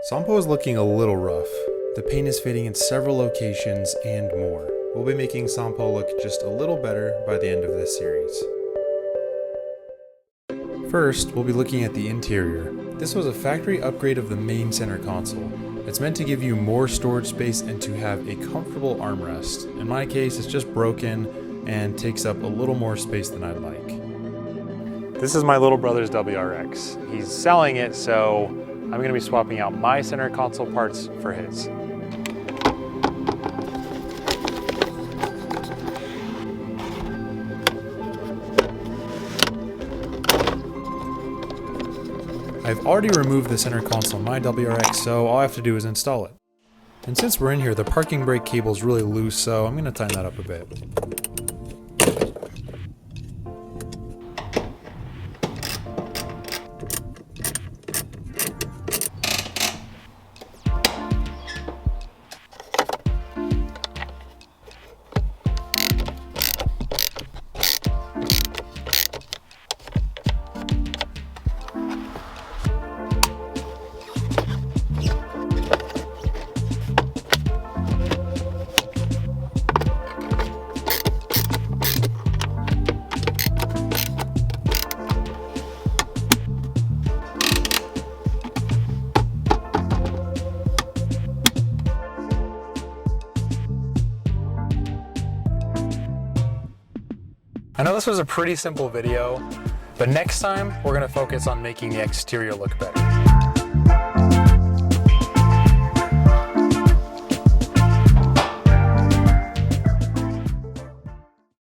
Sampo is looking a little rough. The paint is fading in several locations and more. We'll be making Sampo look just a little better by the end of this series. First, we'll be looking at the interior. This was a factory upgrade of the main center console. It's meant to give you more storage space and to have a comfortable armrest. In my case, it's just broken and takes up a little more space than I'd like. This is my little brother's WRX. He's selling it, so I'm going to be swapping out my center console parts for his. I've already removed the center console on my WRX, so all I have to do is install it. And since we're in here, the parking brake cable is really loose, so I'm going to tighten that up a bit. I know this was a pretty simple video, but next time we're going to focus on making the exterior look better.